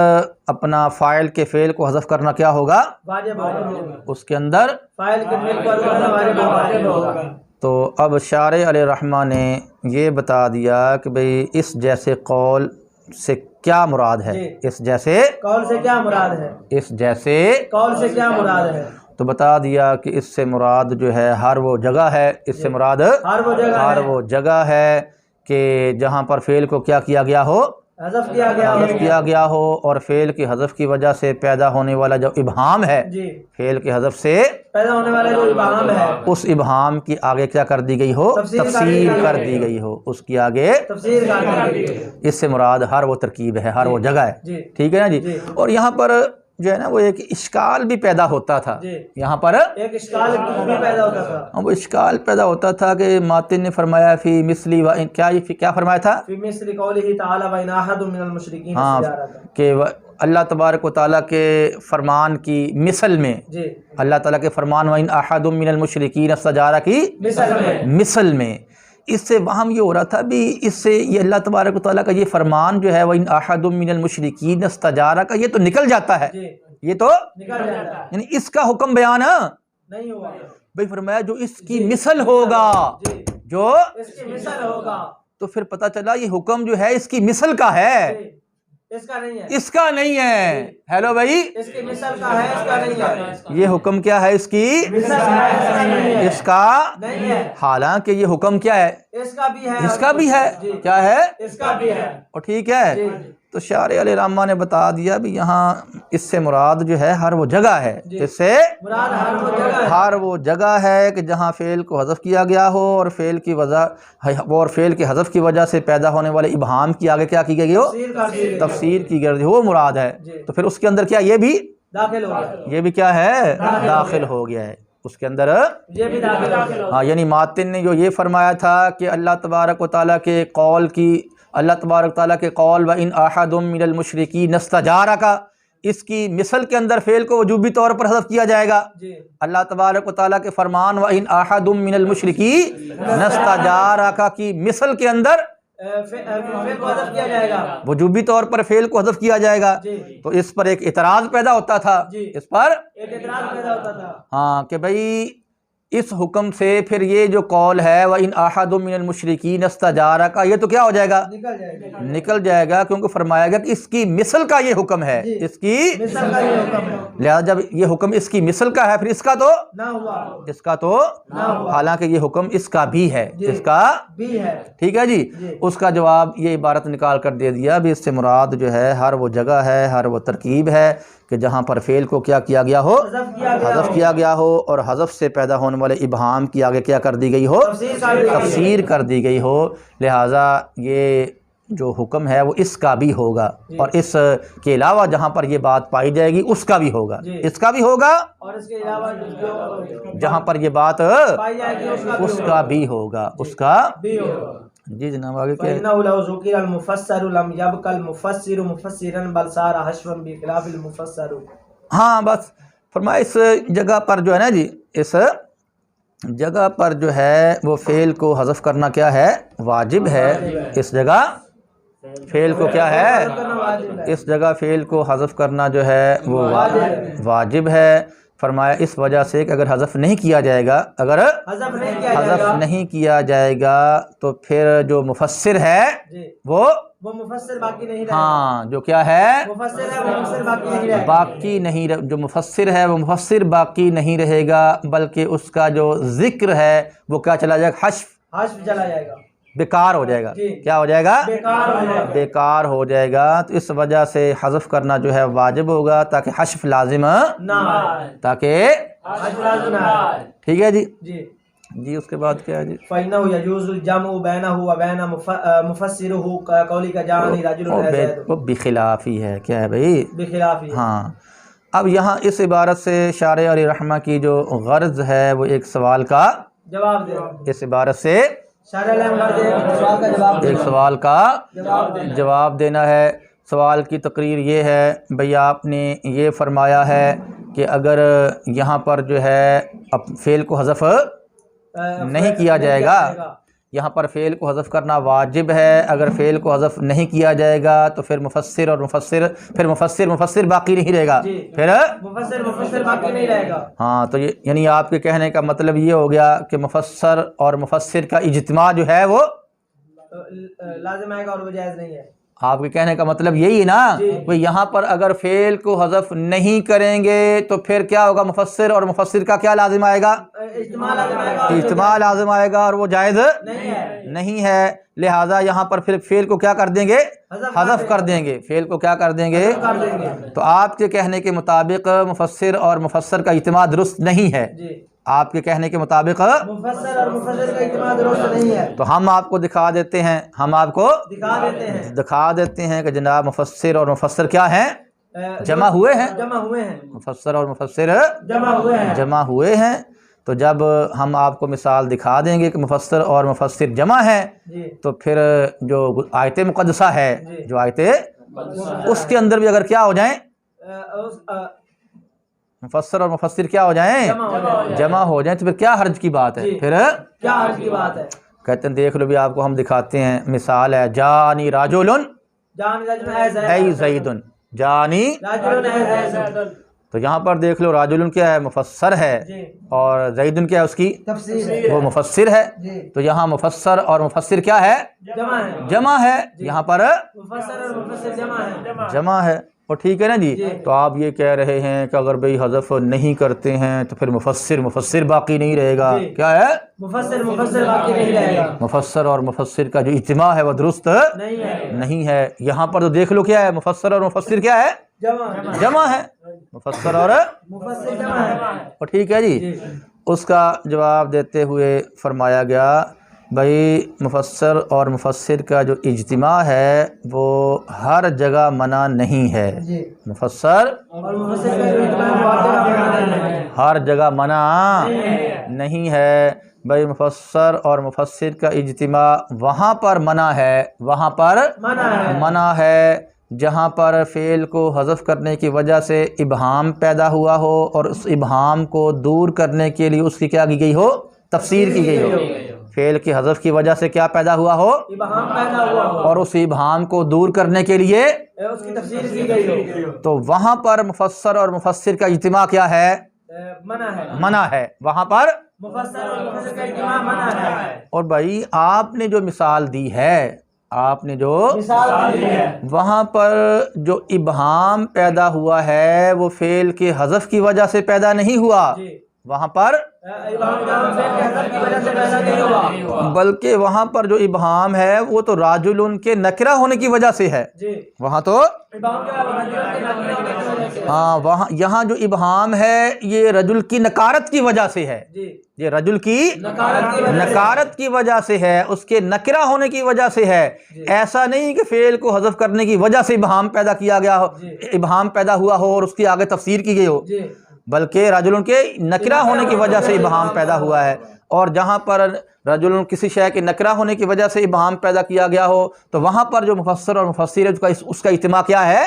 اپنا فاعل کے فعل کو حذف کرنا کیا ہوگا، واجب ہوگا، اس کے اندر فاعل کے فعل کو حذف کرنا واجب ہوگا، تو اب شارح علیہ رحمہ نے یہ بتا دیا کہ بھئی اس جیسے قول سے کیا مراد ہے، اس جیسے قول سے کیا مراد ہے، اس جیسے قول سے کیا مراد ہے، تو بتا دیا کہ اس سے مراد جو ہے ہر وہ جگہ ہے، اس سے مراد ہر وہ جگہ ہے کہ جہاں پر فعل کو کیا کیا گیا ہو، حذف کیا گیا ہو اور فعل کی حذف کی وجہ سے پیدا ہونے والا جو ابہام ہے، جی، فعل کے حذف سے پیدا ہونے والا جو ابہام ہے اس ابہام کی آگے کیا کر دی گئی ہو، تفسیر کر دی گئی ہو، اس کی آگے تفسیر کر دی گئی، اس سے مراد ہر وہ ترکیب ہے، ہر وہ جگہ ہے، جی، ٹھیک ہے نا جی۔ اور یہاں پر جو ہے نا وہ ایک اشکال بھی پیدا ہوتا تھا، جی، یہاں پر ایک اشکال بھی پیدا ہوتا تھا، وہ اشکال پیدا ہوتا تھا کہ ماتن نے فرمایا فی مثلی کیا فرمایا تھا، فی مثل قوله تعالی وَإِنْ أَحَدٌ مِّنَ الْمُشْرِكِينَ ہاں اسْتَجَارَكَ، کہ اللہ تبارک و تعالیٰ کے فرمان کی مثل میں، جی، اللہ تعالیٰ کے فرمان وَإِنْ أَحَدٌ مِّنَ الْمُشْرِكِينَ اسْتَجَارَكَ کی مثل میں اس سے وہم یہ ہو رہا تھا بھی اس سے یہ اللہ تبارک و تعالیٰ کا یہ فرمان جو ہے وَإِنْ أَحَدٌ مِّنَ الْمُشْرِكِينَ اسْتَجَارَكَ یہ تو نکل جاتا ہے، یہ تو نکل جاتا ہے، یعنی اس کا حکم بیان نہیں ہوا، بھئی فرمایا جو اس کی مثل ہوگا، جو اس کی مثل ہوگا، تو پھر پتہ چلا یہ حکم جو ہے اس کی مثل کا ہے، اس کا نہیں ہے، اس کا نہیں ہیلو بھائی، اس کی مثل کا ہے، اس کا نہیں ہے، یہ حکم کیا ہے اس کی؟ مثل کا ہے، اس کا نہیں ہے، اس کا نہیں ہے، حالانکہ یہ حکم کیا ہے؟ اس کا بھی ہے، اس کا بھی ہے، جی، کیا ہے؟ اس کا بھی ہے، اور ٹھیک ہے، جی، تو شارح علیہ الرحمہ نے بتا دیا بھی یہاں اس سے مراد جو ہے ہر وہ جگہ ہے، اس سے مراد ہر وہ جگہ ہے، ہر وہ جگہ ہے کہ جہاں فعل کو حذف کیا گیا ہو اور فعل کی وجہ اور فعل کے حذف کی وجہ سے پیدا ہونے والے ابہام کی آگے کیا کی گئی ہو؟ تفسیر کر دی گئی، تفسیر کی گئی، وہ مراد ہے۔ جی، تو پھر اس کے اندر کیا یہ بھی داخل ہو گیا، یہ بھی کیا ہے؟ داخل ہو گیا ہے اس کے اندر۔ یہ بھی داخل ہو گیا، ہاں، یعنی ماتن نے جو یہ فرمایا تھا کہ اللہ تبارک و تعالیٰ کے قول کی، اللہ تبارک و تعالیٰ کے قول وَإِنْ أَحَدٌ مِّنَ الْمُشْرِكِينَ اسْتَجَارَكَ، اس کی مثل کے اندر فعل کو وجوبی طور پر حذف کیا جائے گا۔ جی، اللہ تبارک و تعالیٰ کے فرمان وَإِنْ أَحَدٌ مِّنَ الْمُشْرِكِينَ اسْتَجَارَكَ کی مثل کے اندر فعل کو حذف کیا جائے گا، وجوبی طور پر فعل کو حذف کیا جائے گا، جی، تو اس پر ایک اعتراض پیدا ہوتا تھا، جی، اس پر ایک اعتراض پیدا ہوتا تھا، ہاں کہ بھئی اس حکم سے پھر یہ جو قول ہے وَإِنْ أَحَدٌ مِّنَ الْمُشْرِكِينَ اسْتَجَارَكَ، یہ تو کیا ہو جائے گا؟ نکل جائے گا، نکل جائے گا، کیونکہ فرمایا گیا کہ اس کی مثل کا یہ حکم ہے، جی، اس کی مثل کا یہ حکم ہے، لہذا جب یہ حکم اس کی مثل کا ہے پھر اس کا تو نہ ہوا، اس کا تو نہ ہوا، حالانکہ یہ حکم اس کا بھی ہے، جی، اس کا بھی ہے، ٹھیک ہے جی۔ جی، اس کا جواب یہ عبارت نکال کر دے دیا بھی اس سے مراد جو ہے ہر وہ جگہ ہے، ہر وہ ترکیب ہے کہ جہاں پر فعل کو کیا کیا گیا ہو؟ حذف کیا گیا حذف ہو، کیا گیا ہو، اور حذف سے پیدا ہونے والے ابہام کی آگے کیا کر دی گئی ہو؟ تفسیر کر دی گئی، تفسیر کر دی گئی ہو، لہٰذا یہ جو حکم ہے وہ اس کا بھی ہوگا، اور اس کے علاوہ جہاں پر یہ بات پائی جائے گی اس کا بھی ہوگا، جی، اس کا بھی ہوگا، اور اس کے علاوہ جو جہاں پر یہ بات پائی جائے گی اس کا بھی ہوگا، اس کا بھی ہوگا، جی جناب آگے کیا ہے؟ فَإِنَّهُ لَوْ ذُكِرَ الْمُفَسَّرُ لَمْ يَبْقَ الْمُفَسِّرُ مُفَسِّرًا بَلْ صَارَ حَشْوًا بِخِلَافِ الْمُفَسَّرُ۔ ہاں بس فرمایا اس جگہ پر جو ہے نا جی، اس جگہ پر جو ہے وہ فعل کو حذف کرنا کیا ہے؟ واجب ہے، اس جگہ فعل کو کیا ہے؟ اس جگہ فعل کو حذف کرنا جو ہے وہ واجب ہے، فرمایا اس وجہ سے کہ اگر حذف نہیں کیا جائے گا، اگر حذف نہیں کیا جائے حذف گا، نہیں کیا جائے گا تو پھر جو مفسر ہے جی، وہ وہ مفسر باقی نہیں رہے گا، ہاں جو کیا ہے؟ مفسر ہے وہ مفسر باقی نہیں رہے گا، باقی نہیں جو مفسر ہے وہ مفسر باقی نہیں رہے گا، بلکہ اس کا جو ذکر ہے وہ کیا چلا جائے گا؟ حذف، حذف چلا جائے گا، بیکار ہو جائے گا، جی، کیا ہو جائے گا؟ بیکار ہو جائے گا، بیکار ہو جائے گا، تو اس وجہ سے حذف کرنا جو ہے واجب ہوگا تاکہ حذف لازم نہ آئے، تاکہ حذف لازم نہ آئے، ٹھیک ہے جی جی، جی۔ اس کے بعد کیا ہے جی؟ فَإِنَّهُ يَجُوزُ الْجَمْعُ بَيْنَهُ وَبَيْنَ مُفَسِّرِهِ كَقَوْلِكَ جَاءَنِي رَجُلٌ وہ بخلاف ہی ہے، کیا ہے بھائی؟ بخلافی، ہاں، اب یہاں اس عبارت سے شارح علیہ رحمہ کی جو غرض ہے وہ ایک سوال کا جواب دے، اس عبارت سے شارح علیہ مرد ایک سوال کا جواب ایک دے، سوال کا جواب دے، جواب دینا ہے۔ سوال کی تقریر یہ ہے بھئی آپ نے یہ فرمایا ہے کہ اگر یہاں پر جو ہے فعل کو حذف نہیں کیا جائے گا، یہاں پر فعل کو حذف کرنا واجب ہے، اگر فعل کو حذف نہیں کیا جائے گا تو پھر مفسر اور مفسر باقی نہیں رہے گا، جی، پھر مفسر باقی نہیں رہے گا، ہاں، تو یہ یعنی آپ کے کہنے کا مطلب یہ ہو گیا کہ مفسر اور مفسر کا اجتماع جو ہے وہ لازم آئے گا اور وہ جائز نہیں ہے، آپ کے کہنے کا مطلب یہی ہے نا کہ یہاں پر اگر فعل کو حذف نہیں کریں گے تو پھر کیا ہوگا؟ مفسر اور مفسر کا کیا لازم آئے گا؟ اجتماع لازم آئے گا، اجتماع لازم آئے گا، اور وہ جائز نہیں ہے، لہٰذا یہاں پر پھر فعل کو کیا کر دیں گے؟ حذف کر دیں گے، فعل کو کیا کر دیں گے؟ تو آپ کے کہنے کے مطابق مفسر اور مفسر کا اجتماع درست نہیں ہے، جی، آپ کے کہنے کے مطابق مفسر اور مفسر کا اجتماع درست نہیں ہے، تو ہم آپ کو دکھا دیتے ہیں، ہم آپ کو دکھا دیتے ہیں کہ جناب مفسر اور مفسر کیا ہیں؟ جمع ہوئے ہیں، جمع ہوئے ہیں، مفسر اور مفسر جمع ہوئے ہیں، جمع ہوئے ہیں۔ تو جب ہم آپ کو مثال دکھا دیں گے کہ مفسر اور مفسر جمع ہیں، جی، تو پھر جو آیت مقدسہ ہے، جو آیت اس کے اندر بھی اگر کیا ہو جائیں؟ مفسر اور مفسر کیا ہو جائیں؟ جمع ہو جائیں، تو پھر کیا حرج کی بات ہے؟ پھر کیا حرج کی بات ہے؟ کہتے ہیں دیکھ لو بھی آپ کو ہم دکھاتے ہیں، مثال ہے جانی راجل جان رجل ای زید، جانی رجل تو یہاں پر دیکھ لو راجل کیا ہے مفسر ہے جی اور زید کیا ہے اس کی تفسیر وہ مفسر ہے. جی تو یہاں مفسر اور مفسر کیا ہے جمع ہے جمع ہے, یہاں پر مفسر اور مفسر جمع ہے جمع ہے. اور ٹھیک ہے نا جی. تو آپ یہ کہہ رہے ہیں کہ اگر بھئی حذف نہیں کرتے ہیں تو پھر مفسر باقی نہیں رہے گا. کیا ہے مفسر باقی نہیں رہے گا, مفسر اور مفسر کا جو اجتماع ہے وہ درست نہیں ہے نہیں ہے. یہاں پر تو دیکھ لو کیا ہے مفسر اور مفسر کیا ہے جمع ہے, مفسر اور مفسر جمع ہے. اور ٹھیک ہے جی. اس کا جواب دیتے ہوئے فرمایا گیا بھائی مفسر اور مفسر کا جو اجتماع ہے وہ ہر جگہ منع نہیں ہے. جی مفسر اور مفسر کا جو اجتماع ہے ہر جگہ منع نہیں ہے. بھائی مفسر اور مفسر کا اجتماع وہاں پر منع ہے, وہاں پر منع ہے جہاں پر فعل کو حذف کرنے کی وجہ سے ابہام پیدا ہوا ہو اور اس ابہام کو دور کرنے کے لیے اس کی کیا کی گئی ہو, تفسیر کی گئی ہو. فعل کے حذف کی وجہ سے کیا پیدا ہوا ہو, ابہام پیدا ہوا ہو اور اس ابہام کو دور کرنے کے لیے اس کی تفسیر کی گئی ہو, تو وہاں پر مفسر اور مفسر کا اجتماع کیا ہے, منع ہے. وہاں پر مفسر اور مفسر کا اجتماع منع ہے. اور بھائی آپ نے جو مثال دی ہے, آپ نے جو مثال دی ہے وہاں پر جو ابہام پیدا ہوا ہے وہ فعل کے حذف کی وجہ سے پیدا نہیں ہوا, وہاں پر بلکہ وہاں پر جو ابہام ہے وہ تو راجل کے نکرہ ہونے کی وجہ سے ہے. وہاں تو ہاں وہاں یہاں جو ابہام ہے یہ رجل کی نکارت کی وجہ سے ہے, یہ رجل کی نکارت کی وجہ سے ہے, اس کے نکرہ ہونے کی وجہ سے ہے. ایسا نہیں کہ فعل کو حذف کرنے کی وجہ سے ابہام پیدا کیا گیا ہو, ابہام پیدا ہوا ہو اور اس کی آگے تفسیر کی گئی ہو, بلکہ رجل کے نکرہ ہونے کی وجہ سے ابہام پیدا ہوا ہے. اور جہاں پر رجل کسی شے کے نکرہ ہونے کی وجہ سے ابہام پیدا کیا گیا ہو تو وہاں پر جو مفسر اور مفسر ہے اس کا اجتماع کیا ہے,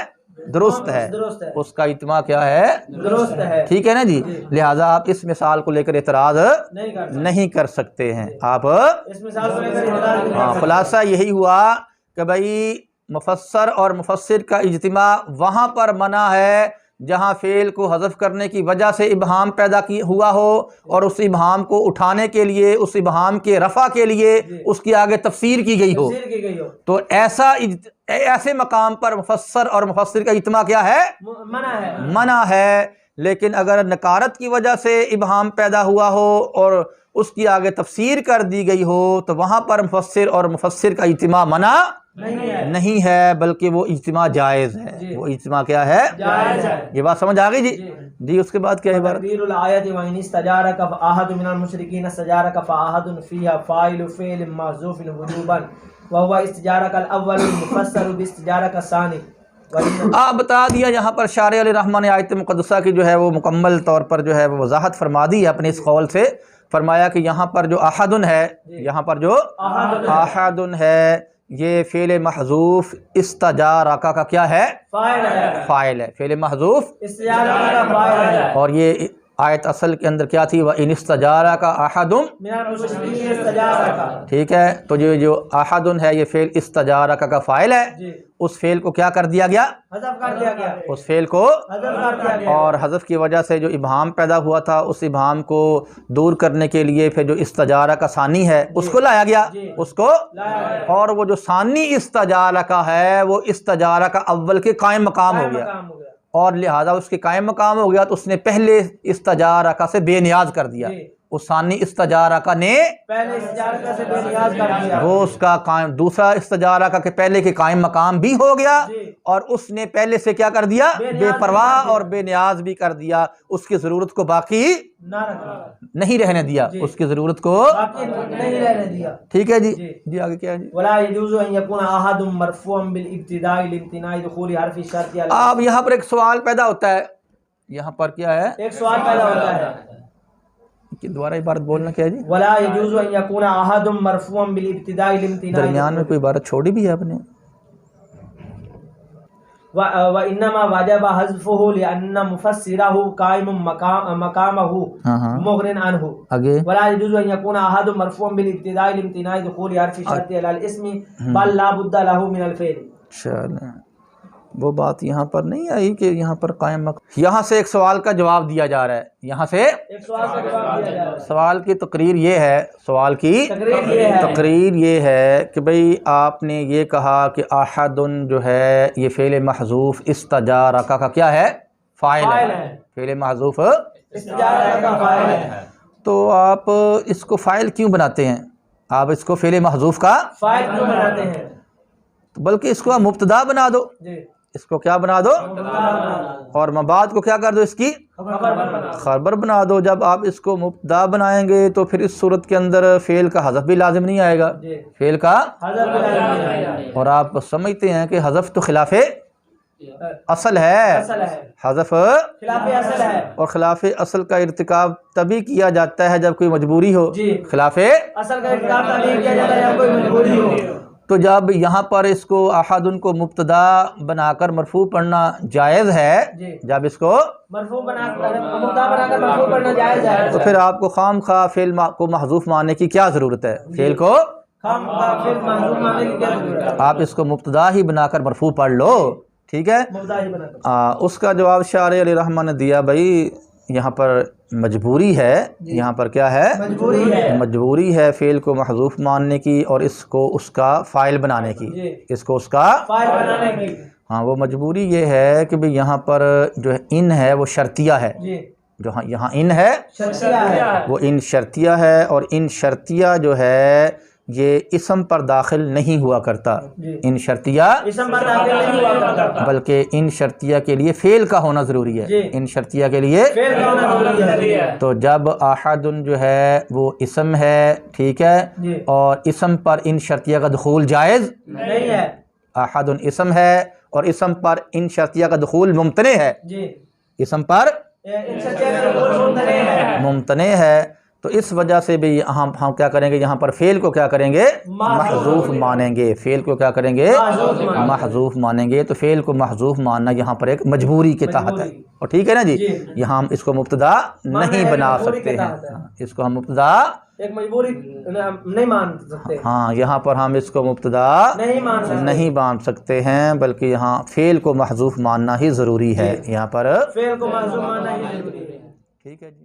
درست ہے, اس کا اجتماع کیا ہے, درست ہے. ٹھیک ہے نا جی. لہٰذا آپ اس مثال کو لے کر اعتراض نہیں کر سکتے ہیں. آپ اس مثال کو لے کر اعتراض نہیں کر سکتے. خلاصہ یہی ہوا کہ بھائی مفسر اور مفسر کا اجتماع وہاں پر منع ہے جہاں فعل کو حذف کرنے کی وجہ سے ابہام پیدا ہوا ہو اور اس ابہام کو اٹھانے کے لیے, اس ابہام کے رفع کے لیے اس کی آگے تفسیر کی گئی ہو. تو ایسے مقام پر مفسر اور مفسر کا اجتماع کیا ہے, منع ہے. لیکن اگر نکارت کی وجہ سے ابہام پیدا ہوا ہو اور اس کی آگے تفسیر کر دی گئی ہو تو وہاں پر مفسر اور مفسر کا اجتماع منع نہیں ہے بلکہ وہ اجتماع جائز ہے. وہ اجتماع کیا ہے, جائز ہے. یہ بات سمجھ آ گئی جی. جی اس کے بعد کیا ہے عبارت, تقدیر الآیت وَإِنِ اسْتَجَارَكَ فَأَحَدٌ مِنَ الْمُشْرِكِينَ اسْتَجَارَكَ فَأَحَدٌ فِيهَا فَاعِلُ فِعْلٍ مَحْذُوفٍ وُجُوبًا وَهُوَ اسْتِجَارَكَ الْأَوَّلُ الْمُفَسَّرُ بِاسْتِجَارَكَ الثَّانِي. آپ بتا دیا یہاں پر شارح علیہ الرحمٰن نے آیت مقدسہ کی جو ہے وہ مکمل طور پر جو ہے وہ وضاحت فرما دی ہے اپنے اس قول سے. فرمایا کہ یہاں پر جو احدن ہے, یہاں پر جو احدن ہے یہ فعل محذوف استجارکا کا کیا ہے, فاعل ہے. فعل محذوف استجارہ کا فاعل ہے. اور یہ آیت اصل کے اندر کیا تھی, وَإِنِ اسْتَجَارَكَ أَحَدٌ من المشرکین استجارہ. ٹھیک ہے. تو جو احدن ہے یہ فعل استجارکا کا فاعل ہے. اس فعل کو کیا کر دیا گیا, حذف کر دیا گیا. اس فعل کو حذف کر دیا گیا. اور حذف کی وجہ سے جو ابہام پیدا ہوا تھا اس ابہام کو دور کرنے کے لیے پھر جو استجارہ کا ثانی ہے اس کو لایا گیا, اس کو. اور وہ جو ثانی استجارہ کا ہے وہ استجارہ کا اول کے قائم مقام ہو گیا اور لہذا اس کے قائم مقام ہو گیا تو اس نے پہلے استجارہ کا سے بے نیاز کر دیا. اس ثانی استجارہ کا نے پہلے استجارہ سے بے نیاز کر دیا, وہ اس کا قائم دوسرا استجارہ کا کہ پہلے کے قائم مقام بھی ہو گیا اور اس نے پہلے سے کیا کر دیا, بے پرواہ اور بے نیاز بھی کر دیا. اس کی ضرورت کو باقی نہیں رہنے دیا, اس کی ضرورت کو نہیں رہنے دیا. ٹھیک ہے جی. جی آگے کیا ہے جی. ولا يجوز ان يكون احد مرفوعا بالابتداء لامتناع دخول حرف الشرط. اب یہاں پر ایک سوال پیدا ہوتا ہے, یہاں پر کیا ہے, ایک سوال پیدا ہوتا ہے. دوبارہ عبارت بولنا کیا ہے جی. ولا يجوز ان يكون احد مرفوعا بالابتداء لامتناع. درمیان میں کوئی عبارت چھوڑی بھی ہے آپ نے. وانما وجب حذفه لان مفسره قائم مقامه مغن عنه. ولا يجوز ان يكون احد مرفوعا بالابتداء لامتناع دخول حرف الشرط على الاسم بل لا بد له من الفعل. چلیں وہ بات یہاں پر نہیں آئی کہ یہاں پر قائم یہاں سے ایک سوال کا جواب دیا جا رہا ہے، یہاں سے ایک سوال کا جواب دیا جا رہا ہے۔ سوال کی تقریر یہ ہے، سوال کی تقریر یہ ہے کہ بھئی آپ نے یہ کہا کہ احد جو ہے یہ فعل محذوف استجارک کا کیا ہے؟ فاعل ہے، فعل محذوف استجارہ کا فاعل ہے، تو آپ اس کو فاعل کیوں بناتے ہیں؟ آپ اس کو فعل محذوف کا فاعل کیوں بناتے ہیں؟ بلکہ اس کو آپ مبتدا بنا دو، جی اس کو کیا بنا دو؟ اور مبعد کو کیا کر دو؟ اس کی خبر بنا دو۔ جب آپ اس کو مبتدا بنائیں گے تو پھر اس صورت کے اندر فعل کا حذف بھی لازم نہیں آئے گا، فعل کا اور آپ سمجھتے ہیں کہ حذف تو خلاف اصل ہے، حذف خلاف اصل ہے، اور خلاف اصل کا ارتکاب تبھی کیا جاتا ہے جب کوئی مجبوری ہو، خلاف اصل کا ارتکاب تبھی کیا جاتا ہے جب کوئی مجبوری ہو۔ تو جب یہاں پر اس کو احد کو مبتدا بنا کر مرفوع پڑھنا جائز ہے، جب اس کو مرفوع بنا کر مبتدا بنا کر مرفوع پڑھنا جائز ہے، تو پھر آپ کو خام خواہ فعل کو محذوف ماننے کی کیا ضرورت ہے؟ فعل کو خام خواہ فعل محذوف ماننے کی کیا ضرورت ہے؟ آپ اس کو مبتدا ہی بنا کر مرفوع پڑھ لو، ٹھیک ہے؟ مبتدا ہی بنا کر۔ اس کا جواب شارح علیہ رحمہ نے دیا، بھائی یہاں پر مجبوری ہے، یہاں پر کیا ہے؟ مجبوری ہے فعل کو محذوف ماننے کی اور اس کو اس کا فاعل بنانے کی، اس کو اس کا فاعل بنانے کی۔ ہاں وہ مجبوری یہ ہے کہ بھئی یہاں پر جو ان ہے وہ شرطیہ ہے، جو یہاں ان ہے وہ ان شرطیہ ہے، اور ان شرطیہ جو ہے یہ اسم پر داخل نہیں ہوا کرتا، ان شرطیہ اسم پر داخل نہیں ہوا کرتا، بلکہ ان شرطیہ کے لیے فعل کا ہونا ضروری ہے، ان شرطیہ کے لیے فعل کا ہونا ضروری ہے۔ تو جب احد جو ہے وہ اسم ہے، ٹھیک ہے، اور اسم پر ان شرطیہ کا دخول جائز نہیں ہے، احد اسم ہے اور اسم پر ان شرطیہ کا دخول ممتنع ہے، اسم پر ان شرطیہ کا دخول ممتنع ہے، ممتنع ہے، تو اس وجہ سے بھی ہم کیا کریں گے؟ یہاں پر فعل کو کیا کریں گے؟ محذوف مانیں گے، فعل کو کیا کریں گے؟ محذوف مانیں گے۔ تو فعل کو محذوف ماننا یہاں پر ایک مجبوری کے تحت ہے، اور ٹھیک ہے نا جی؟ یہاں ہم اس کو مبتدا نہیں بنا سکتے ہیں، اس کو ہم مبتدا ایک مجبوری نہیں مان سکتے، ہاں یہاں پر ہم اس کو مبتدا نہیں مان سکتے ہیں، بلکہ یہاں فعل کو محذوف ماننا ہی ضروری ہے، یہاں پر فعل کو محذوف ماننا ہی ضروری ہے، ٹھیک ہے جی۔